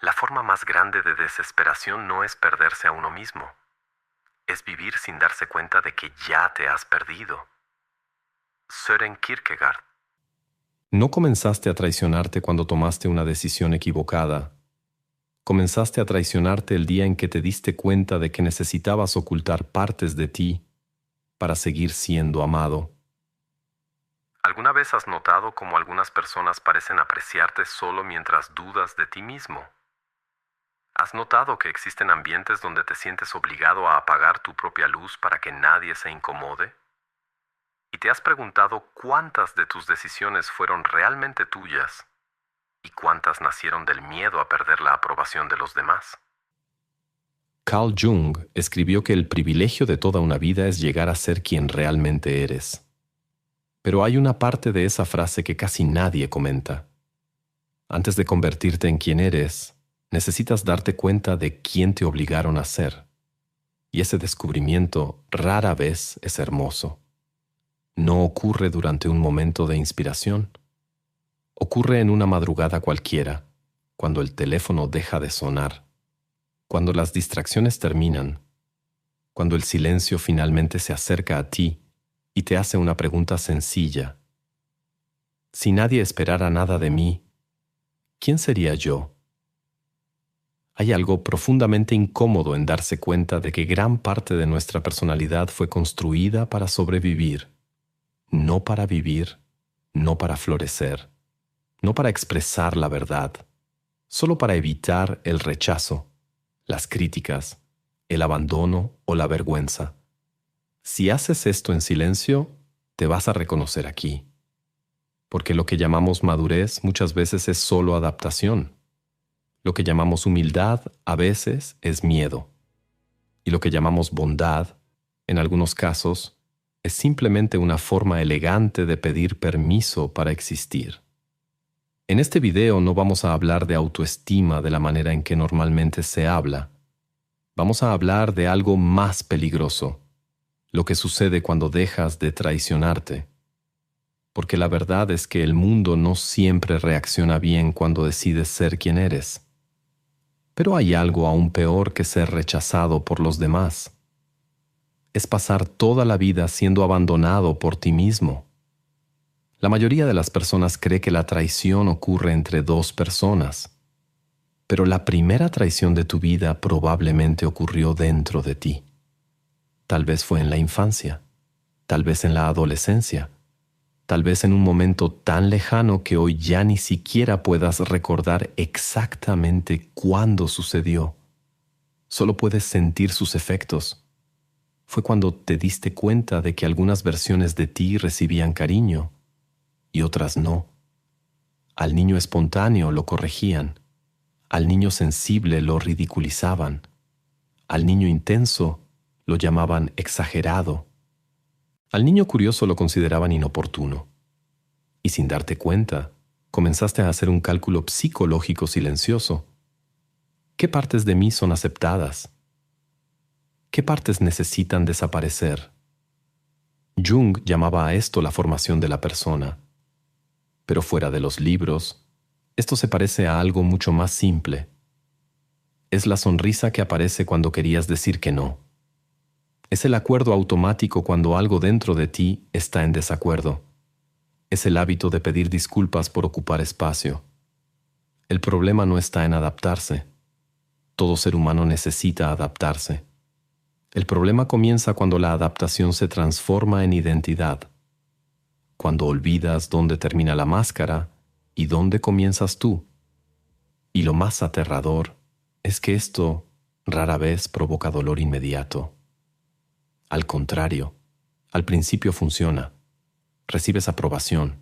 La forma más grande de desesperación no es perderse a uno mismo. Es vivir sin darse cuenta de que ya te has perdido. Søren Kierkegaard. No comenzaste a traicionarte cuando tomaste una decisión equivocada. Comenzaste a traicionarte el día en que te diste cuenta de que necesitabas ocultar partes de ti para seguir siendo amado. ¿Alguna vez has notado cómo algunas personas parecen apreciarte solo mientras dudas de ti mismo? ¿Has notado que existen ambientes donde te sientes obligado a apagar tu propia luz para que nadie se incomode? ¿Y te has preguntado cuántas de tus decisiones fueron realmente tuyas y cuántas nacieron del miedo a perder la aprobación de los demás? Carl Jung escribió que el privilegio de toda una vida es llegar a ser quien realmente eres. Pero hay una parte de esa frase que casi nadie comenta. Antes de convertirte en quien eres, necesitas darte cuenta de quién te obligaron a ser. Y ese descubrimiento rara vez es hermoso. No ocurre durante un momento de inspiración. Ocurre en una madrugada cualquiera, cuando el teléfono deja de sonar, cuando las distracciones terminan, cuando el silencio finalmente se acerca a ti y te hace una pregunta sencilla. Si nadie esperara nada de mí, ¿quién sería yo? Hay algo profundamente incómodo en darse cuenta de que gran parte de nuestra personalidad fue construida para sobrevivir, no para vivir, no para florecer, no para expresar la verdad, solo para evitar el rechazo, las críticas, el abandono o la vergüenza. Si haces esto en silencio, te vas a reconocer aquí, porque lo que llamamos madurez muchas veces es solo adaptación. Lo que llamamos humildad a veces es miedo. Y lo que llamamos bondad, en algunos casos, es simplemente una forma elegante de pedir permiso para existir. En este video no vamos a hablar de autoestima de la manera en que normalmente se habla. Vamos a hablar de algo más peligroso, lo que sucede cuando dejas de traicionarte. Porque la verdad es que el mundo no siempre reacciona bien cuando decides ser quien eres. Pero hay algo aún peor que ser rechazado por los demás. Es pasar toda la vida siendo abandonado por ti mismo. La mayoría de las personas cree que la traición ocurre entre dos personas. Pero la primera traición de tu vida probablemente ocurrió dentro de ti. Tal vez fue en la infancia, tal vez en la adolescencia, tal vez en un momento tan lejano que hoy ya ni siquiera puedas recordar exactamente cuándo sucedió. Solo puedes sentir sus efectos. Fue cuando te diste cuenta de que algunas versiones de ti recibían cariño y otras no. Al niño espontáneo lo corregían, al niño sensible lo ridiculizaban, al niño intenso lo llamaban exagerado. Al niño curioso lo consideraban inoportuno. Y sin darte cuenta, comenzaste a hacer un cálculo psicológico silencioso. ¿Qué partes de mí son aceptadas? ¿Qué partes necesitan desaparecer? Jung llamaba a esto la formación de la persona. Pero fuera de los libros, esto se parece a algo mucho más simple. Es la sonrisa que aparece cuando querías decir que no. Es el acuerdo automático cuando algo dentro de ti está en desacuerdo. Es el hábito de pedir disculpas por ocupar espacio. El problema no está en adaptarse. Todo ser humano necesita adaptarse. El problema comienza cuando la adaptación se transforma en identidad. Cuando olvidas dónde termina la máscara y dónde comienzas tú. Y lo más aterrador es que esto rara vez provoca dolor inmediato. Al contrario, al principio funciona. Recibes aprobación,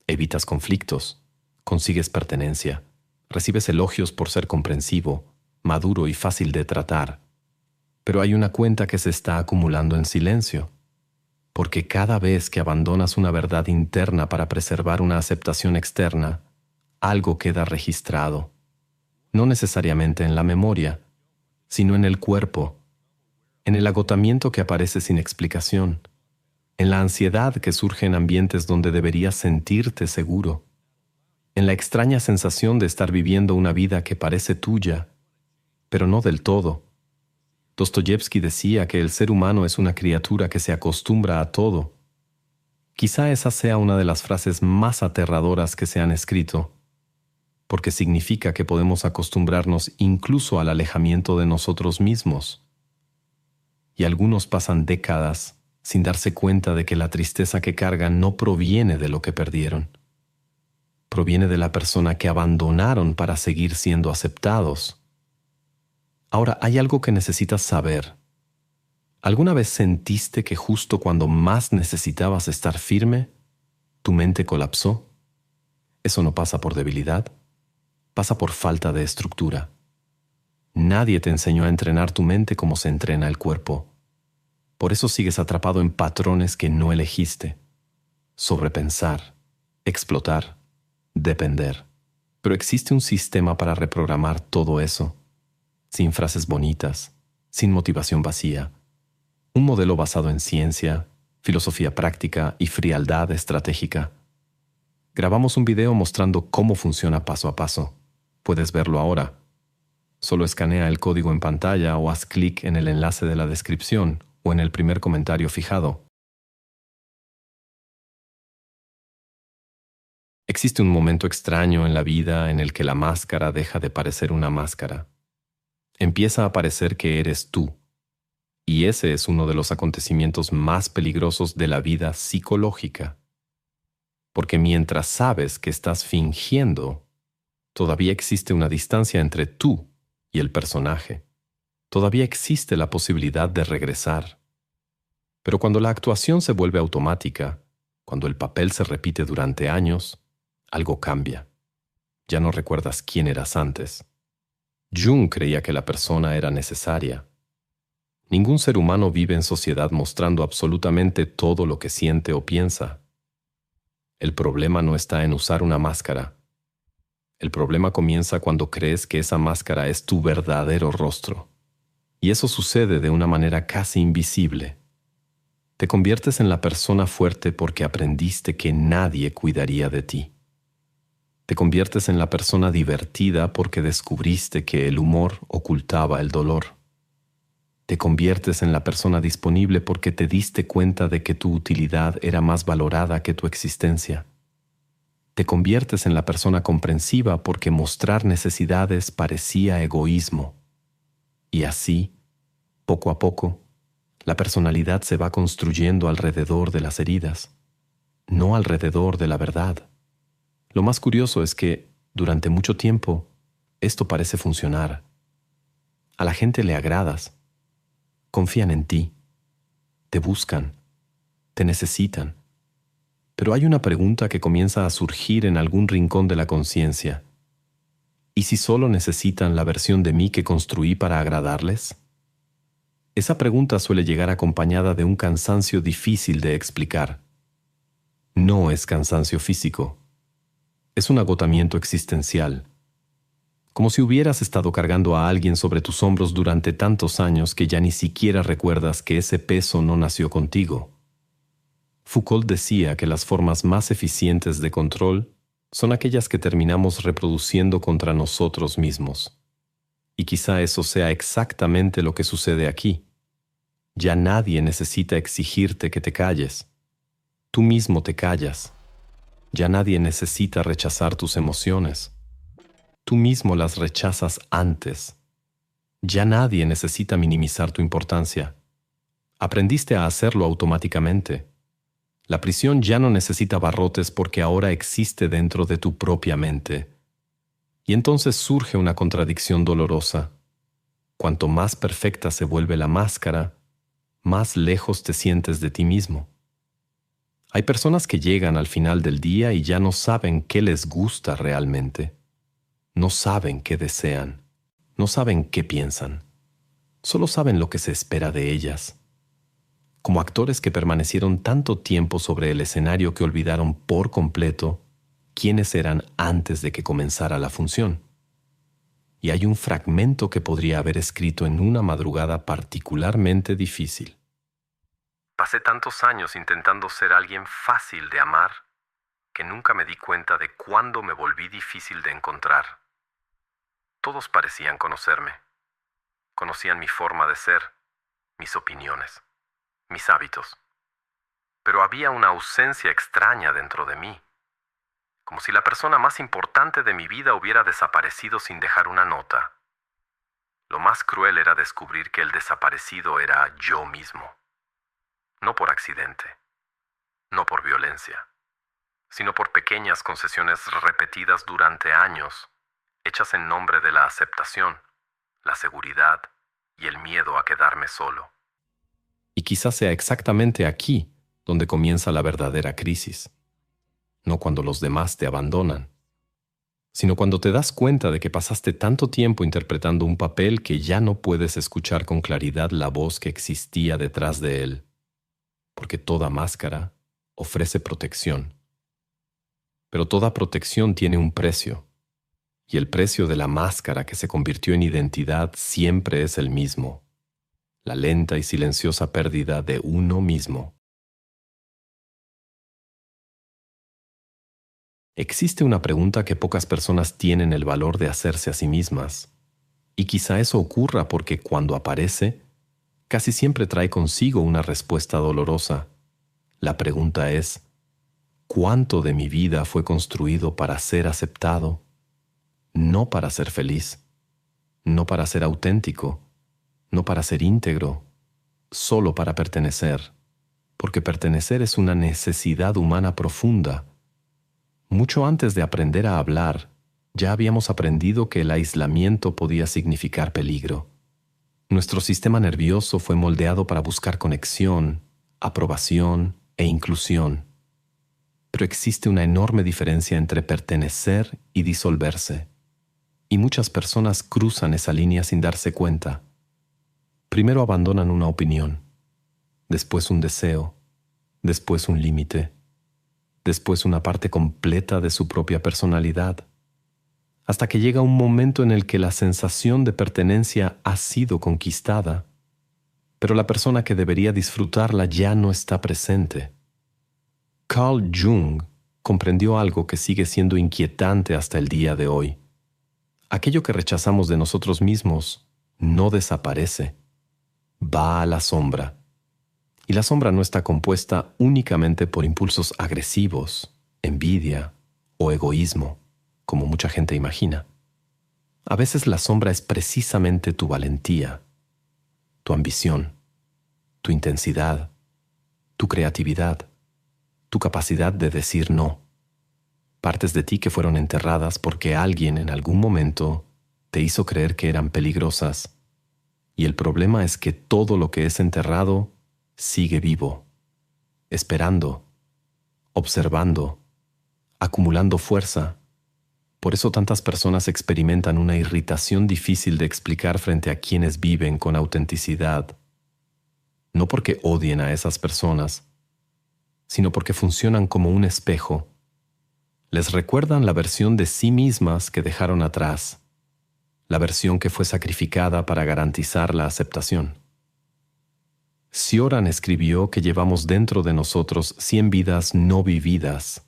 evitas conflictos, consigues pertenencia, recibes elogios por ser comprensivo, maduro y fácil de tratar. Pero hay una cuenta que se está acumulando en silencio, porque cada vez que abandonas una verdad interna para preservar una aceptación externa, algo queda registrado, no necesariamente en la memoria, sino en el cuerpo, en el agotamiento que aparece sin explicación, en la ansiedad que surge en ambientes donde deberías sentirte seguro. en la extraña sensación de estar viviendo una vida que parece tuya, pero no del todo. Dostoyevsky decía que el ser humano es una criatura que se acostumbra a todo. Quizá esa sea una de las frases más aterradoras que se han escrito, porque significa que podemos acostumbrarnos incluso al alejamiento de nosotros mismos. Y algunos pasan décadas sin darse cuenta de que la tristeza que cargan no proviene de lo que perdieron. Proviene de la persona que abandonaron para seguir siendo aceptados. Ahora, hay algo que necesitas saber. ¿Alguna vez sentiste que justo cuando más necesitabas estar firme, tu mente colapsó? Eso no pasa por debilidad, pasa por falta de estructura. Nadie te enseñó a entrenar tu mente como se entrena el cuerpo. Por eso sigues atrapado en patrones que no elegiste. Sobrepensar, explotar, depender. Pero existe un sistema para reprogramar todo eso, sin frases bonitas, sin motivación vacía. Un modelo basado en ciencia, filosofía práctica y frialdad estratégica. Grabamos un video mostrando cómo funciona paso a paso. Puedes verlo ahora. Solo escanea el código en pantalla o haz clic en el enlace de la descripción o en el primer comentario fijado. Existe un momento extraño en la vida en el que la máscara deja de parecer una máscara. Empieza a parecer que eres tú. Y ese es uno de los acontecimientos más peligrosos de la vida psicológica. Porque mientras sabes que estás fingiendo, todavía existe una distancia entre tú y el personaje. Todavía existe la posibilidad de regresar. Pero cuando la actuación se vuelve automática, cuando el papel se repite durante años, algo cambia. Ya no recuerdas quién eras antes. Jung creía que la persona era necesaria. Ningún ser humano vive en sociedad mostrando absolutamente todo lo que siente o piensa. El problema no está en usar una máscara. El problema comienza cuando crees que esa máscara es tu verdadero rostro. Y eso sucede de una manera casi invisible. Te conviertes en la persona fuerte porque aprendiste que nadie cuidaría de ti. Te conviertes en la persona divertida porque descubriste que el humor ocultaba el dolor. Te conviertes en la persona disponible porque te diste cuenta de que tu utilidad era más valorada que tu existencia. Te conviertes en la persona comprensiva porque mostrar necesidades parecía egoísmo. Y así, poco a poco, la personalidad se va construyendo alrededor de las heridas, no alrededor de la verdad. Lo más curioso es que, durante mucho tiempo, esto parece funcionar. A la gente le agradas. Confían en ti, te buscan, te necesitan. Pero hay una pregunta que comienza a surgir en algún rincón de la conciencia. ¿Y si solo necesitan la versión de mí que construí para agradarles? Esa pregunta suele llegar acompañada de un cansancio difícil de explicar. No es cansancio físico, es un agotamiento existencial. Como si hubieras estado cargando a alguien sobre tus hombros durante tantos años que ya ni siquiera recuerdas que ese peso no nació contigo. Foucault decía que las formas más eficientes de control son aquellas que terminamos reproduciendo contra nosotros mismos. Y quizá eso sea exactamente lo que sucede aquí. Ya nadie necesita exigirte que te calles. Tú mismo te callas. Ya nadie necesita rechazar tus emociones. Tú mismo las rechazas antes. Ya nadie necesita minimizar tu importancia. Aprendiste a hacerlo automáticamente. La prisión ya no necesita barrotes porque ahora existe dentro de tu propia mente. Y entonces surge una contradicción dolorosa. Cuanto más perfecta se vuelve la máscara, más lejos te sientes de ti mismo. Hay personas que llegan al final del día y ya no saben qué les gusta realmente. No saben qué desean, no saben qué piensan, solo saben lo que se espera de ellas. Como actores que permanecieron tanto tiempo sobre el escenario que olvidaron por completo quiénes eran antes de que comenzara la función. Y hay un fragmento que podría haber escrito en una madrugada particularmente difícil. Pasé tantos años intentando ser alguien fácil de amar que nunca me di cuenta de cuándo me volví difícil de encontrar. Todos parecían conocerme. Conocían mi forma de ser, mis opiniones, mis hábitos. Pero había una ausencia extraña dentro de mí, como si la persona más importante de mi vida hubiera desaparecido sin dejar una nota. Lo más cruel era descubrir que el desaparecido era yo mismo. No por accidente, no por violencia, sino por pequeñas concesiones repetidas durante años, hechas en nombre de la aceptación, la seguridad y el miedo a quedarme solo. Y quizás sea exactamente aquí donde comienza la verdadera crisis. No cuando los demás te abandonan, sino cuando te das cuenta de que pasaste tanto tiempo interpretando un papel que ya no puedes escuchar con claridad la voz que existía detrás de él, porque toda máscara ofrece protección. Pero toda protección tiene un precio, y el precio de la máscara que se convirtió en identidad siempre es el mismo: la lenta y silenciosa pérdida de uno mismo. Existe una pregunta que pocas personas tienen el valor de hacerse a sí mismas, y quizá eso ocurra porque cuando aparece, casi siempre trae consigo una respuesta dolorosa. La pregunta es: ¿cuánto de mi vida fue construido para ser aceptado? No para ser feliz, no para ser auténtico, no para ser íntegro, solo para pertenecer, porque pertenecer es una necesidad humana profunda. Mucho antes de aprender a hablar, ya habíamos aprendido que el aislamiento podía significar peligro. Nuestro sistema nervioso fue moldeado para buscar conexión, aprobación e inclusión. Pero existe una enorme diferencia entre pertenecer y disolverse. Y muchas personas cruzan esa línea sin darse cuenta. Primero abandonan una opinión, después un deseo, después un límite, después una parte completa de su propia personalidad, hasta que llega un momento en el que la sensación de pertenencia ha sido conquistada, pero la persona que debería disfrutarla ya no está presente. Carl Jung comprendió algo que sigue siendo inquietante hasta el día de hoy. Aquello que rechazamos de nosotros mismos no desaparece, va a la sombra. Y la sombra no está compuesta únicamente por impulsos agresivos, envidia o egoísmo, como mucha gente imagina. A veces la sombra es precisamente tu valentía, tu ambición, tu intensidad, tu creatividad, tu capacidad de decir no. Partes de ti que fueron enterradas porque alguien en algún momento te hizo creer que eran peligrosas. Y el problema es que todo lo que es enterrado sigue vivo, esperando, observando, acumulando fuerza. Por eso tantas personas experimentan una irritación difícil de explicar frente a quienes viven con autenticidad. No porque odien a esas personas, sino porque funcionan como un espejo. Les recuerdan la versión de sí mismas que dejaron atrás, la versión que fue sacrificada para garantizar la aceptación. Cioran escribió que llevamos dentro de nosotros 100 vidas no vividas,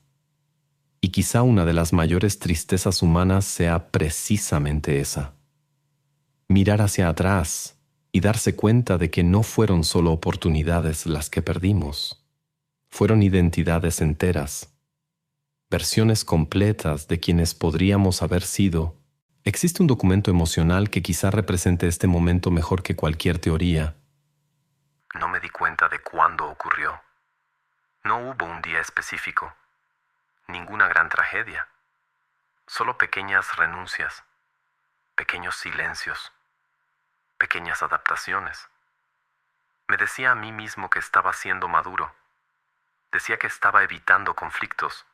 y quizá una de las mayores tristezas humanas sea precisamente esa. Mirar hacia atrás y darse cuenta de que no fueron solo oportunidades las que perdimos, fueron identidades enteras, versiones completas de quienes podríamos haber sido. Existe un documento emocional que quizá represente este momento mejor que cualquier teoría. No me di cuenta de cuándo ocurrió. No hubo un día específico, ninguna gran tragedia, solo pequeñas renuncias, pequeños silencios, pequeñas adaptaciones. Me decía a mí mismo que estaba siendo maduro, decía que estaba evitando conflictos,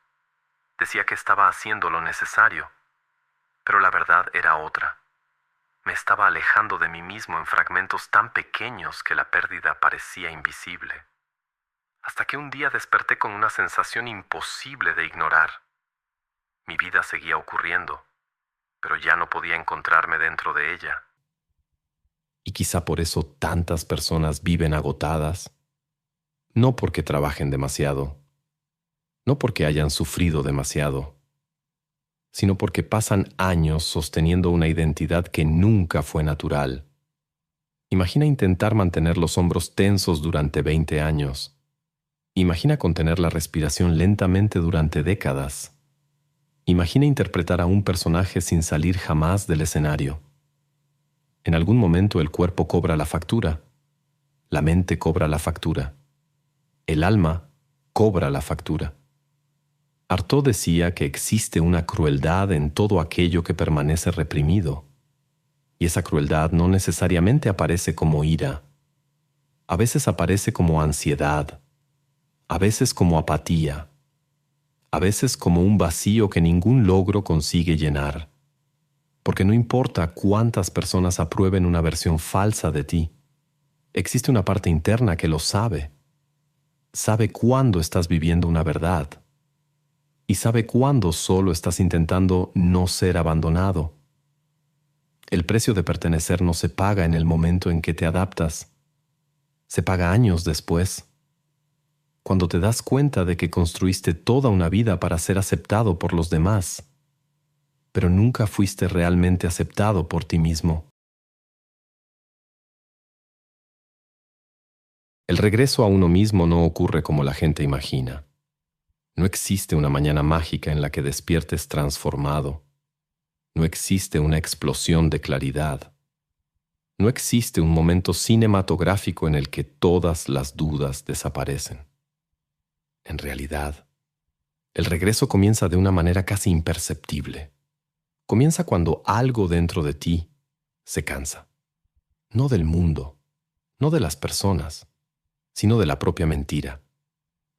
decía que estaba haciendo lo necesario, pero la verdad era otra. Me estaba alejando de mí mismo en fragmentos tan pequeños que la pérdida parecía invisible. Hasta que un día desperté con una sensación imposible de ignorar. Mi vida seguía ocurriendo, pero ya no podía encontrarme dentro de ella. Y quizá por eso tantas personas viven agotadas, no porque trabajen demasiado, no porque hayan sufrido demasiado, sino porque pasan años sosteniendo una identidad que nunca fue natural. Imagina intentar mantener los hombros tensos durante 20 años. Imagina contener la respiración lentamente durante décadas. Imagina interpretar a un personaje sin salir jamás del escenario. En algún momento el cuerpo cobra la factura, la mente cobra la factura, el alma cobra la factura. Artaud decía que existe una crueldad en todo aquello que permanece reprimido, y esa crueldad no necesariamente aparece como ira. A veces aparece como ansiedad, a veces como apatía, a veces como un vacío que ningún logro consigue llenar. Porque no importa cuántas personas aprueben una versión falsa de ti, existe una parte interna que lo sabe. Sabe cuándo estás viviendo una verdad y sabe cuándo solo estás intentando no ser abandonado. El precio de pertenecer no se paga en el momento en que te adaptas. Se paga años después, cuando te das cuenta de que construiste toda una vida para ser aceptado por los demás, pero nunca fuiste realmente aceptado por ti mismo. El regreso a uno mismo no ocurre como la gente imagina. No existe una mañana mágica en la que despiertes transformado. No existe una explosión de claridad. No existe un momento cinematográfico en el que todas las dudas desaparecen. En realidad, el regreso comienza de una manera casi imperceptible. Comienza cuando algo dentro de ti se cansa. No del mundo, no de las personas, sino de la propia mentira.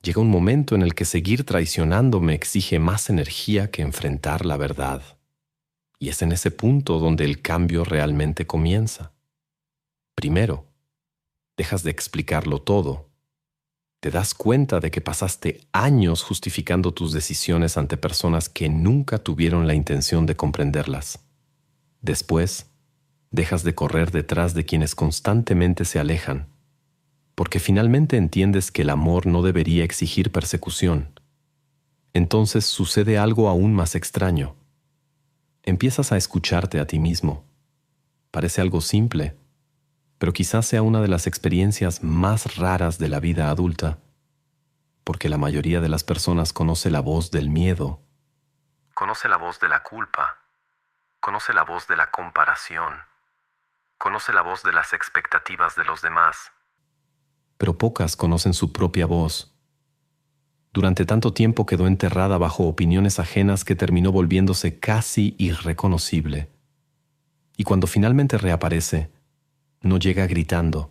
Llega un momento en el que seguir traicionando me exige más energía que enfrentar la verdad. Y es en ese punto donde el cambio realmente comienza. Primero, dejas de explicarlo todo. Te das cuenta de que pasaste años justificando tus decisiones ante personas que nunca tuvieron la intención de comprenderlas. Después, dejas de correr detrás de quienes constantemente se alejan, porque finalmente entiendes que el amor no debería exigir persecución. Entonces sucede algo aún más extraño. Empiezas a escucharte a ti mismo. Parece algo simple, pero quizás sea una de las experiencias más raras de la vida adulta, porque la mayoría de las personas conoce la voz del miedo, Conoce la voz de la culpa, conoce la voz de la comparación, conoce la voz de las expectativas de los demás. pero pocas conocen su propia voz. Durante tanto tiempo quedó enterrada bajo opiniones ajenas que terminó volviéndose casi irreconocible. Y cuando finalmente reaparece, no llega gritando,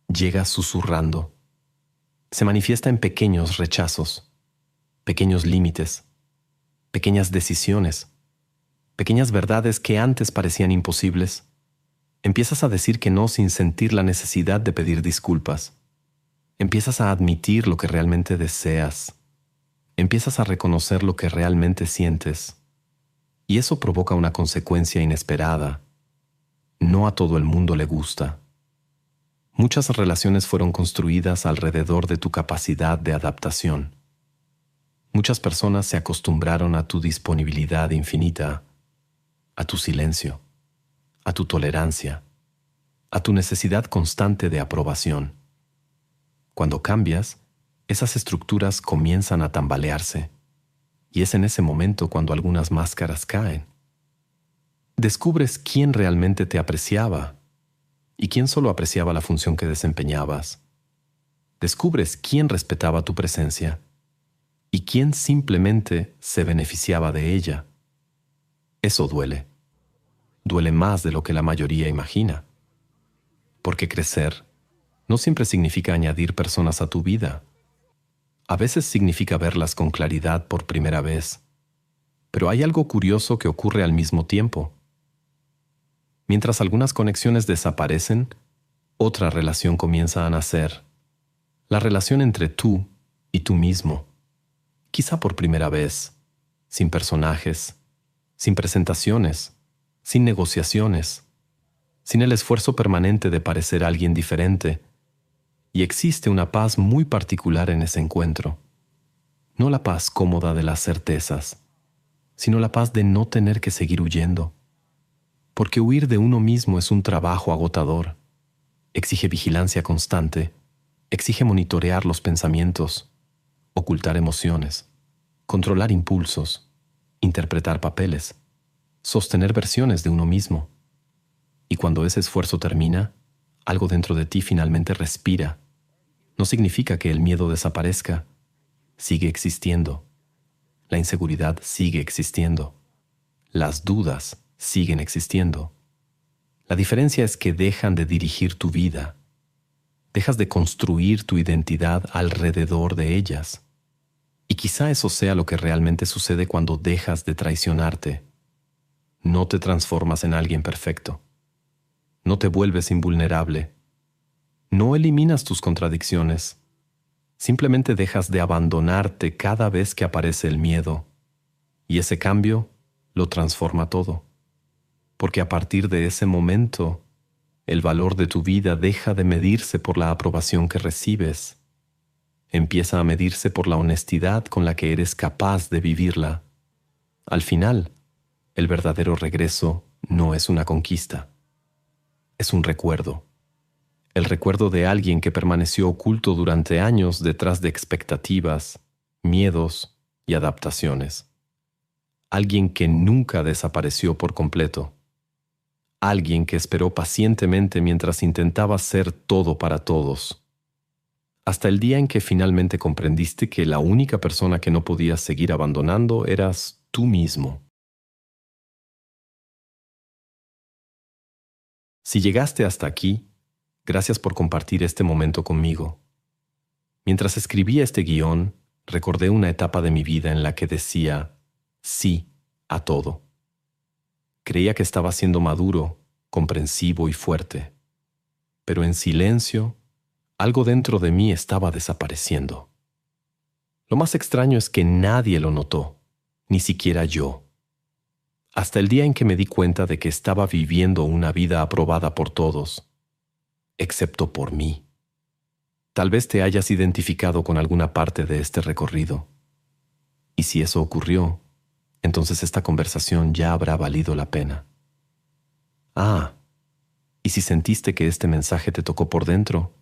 llega susurrando. Se manifiesta en pequeños rechazos, pequeños límites, pequeñas decisiones, pequeñas verdades que antes parecían imposibles. Empiezas a decir que no sin sentir la necesidad de pedir disculpas. Empiezas a admitir lo que realmente deseas. Empiezas a reconocer lo que realmente sientes. Y eso provoca una consecuencia inesperada. No a todo el mundo le gusta. Muchas relaciones fueron construidas alrededor de tu capacidad de adaptación. Muchas personas se acostumbraron a tu disponibilidad infinita, a tu silencio, a tu tolerancia, a tu necesidad constante de aprobación. Cuando cambias, esas estructuras comienzan a tambalearse, y es en ese momento cuando algunas máscaras caen. Descubres quién realmente te apreciaba y quién solo apreciaba la función que desempeñabas. Descubres quién respetaba tu presencia y quién simplemente se beneficiaba de ella. Eso duele. Duele más de lo que la mayoría imagina. Porque crecer no siempre significa añadir personas a tu vida. A veces significa verlas con claridad por primera vez. Pero hay algo curioso que ocurre al mismo tiempo. Mientras algunas conexiones desaparecen, otra relación comienza a nacer. La relación entre tú y tú mismo. Quizá por primera vez, sin personajes, sin presentaciones, sin negociaciones, sin el esfuerzo permanente de parecer alguien diferente. Y existe una paz muy particular en ese encuentro. No la paz cómoda de las certezas, sino la paz de no tener que seguir huyendo. Porque huir de uno mismo es un trabajo agotador. Exige vigilancia constante, exige monitorear los pensamientos, ocultar emociones, controlar impulsos, interpretar papeles, sostener versiones de uno mismo. Y cuando ese esfuerzo termina, algo dentro de ti finalmente respira. No significa que el miedo desaparezca. Sigue existiendo. La inseguridad sigue existiendo. Las dudas siguen existiendo. La diferencia es que dejan de dirigir tu vida. Dejas de construir tu identidad alrededor de ellas. Y quizá eso sea lo que realmente sucede cuando dejas de traicionarte. No te transformas en alguien perfecto. No te vuelves invulnerable. No eliminas tus contradicciones. Simplemente dejas de abandonarte cada vez que aparece el miedo. Y ese cambio lo transforma todo. Porque a partir de ese momento, el valor de tu vida deja de medirse por la aprobación que recibes. Empieza a medirse por la honestidad con la que eres capaz de vivirla. Al final, el verdadero regreso no es una conquista. Es un recuerdo. El recuerdo de alguien que permaneció oculto durante años detrás de expectativas, miedos y adaptaciones. Alguien que nunca desapareció por completo. Alguien que esperó pacientemente mientras intentaba ser todo para todos. Hasta el día en que finalmente comprendiste que la única persona que no podías seguir abandonando eras tú mismo. Si llegaste hasta aquí, gracias por compartir este momento conmigo. Mientras escribía este guión, recordé una etapa de mi vida en la que decía sí a todo. Creía que estaba siendo maduro, comprensivo y fuerte. Pero en silencio, algo dentro de mí estaba desapareciendo. Lo más extraño es que nadie lo notó, ni siquiera yo. Hasta el día en que me di cuenta de que estaba viviendo una vida aprobada por todos, excepto por mí. Tal vez te hayas identificado con alguna parte de este recorrido. Y si eso ocurrió, entonces esta conversación ya habrá valido la pena. Y si sentiste que este mensaje te tocó por dentro,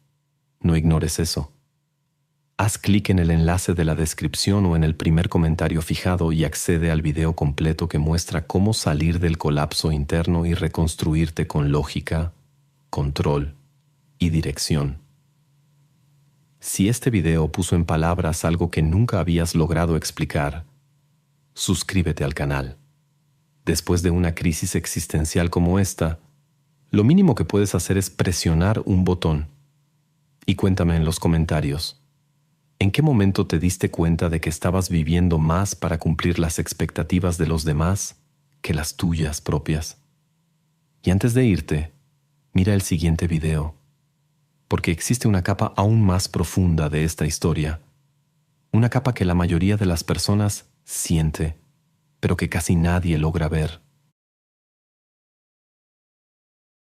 no ignores eso. Haz clic en el enlace de la descripción o en el primer comentario fijado y accede al video completo que muestra cómo salir del colapso interno y reconstruirte con lógica, control y dirección. Si este video puso en palabras algo que nunca habías logrado explicar, suscríbete al canal. Después de una crisis existencial como esta, lo mínimo que puedes hacer es presionar un botón. Y cuéntame en los comentarios, ¿en qué momento te diste cuenta de que estabas viviendo más para cumplir las expectativas de los demás que las tuyas propias? Y antes de irte, mira el siguiente video, porque existe una capa aún más profunda de esta historia, una capa que la mayoría de las personas siente, pero que casi nadie logra ver.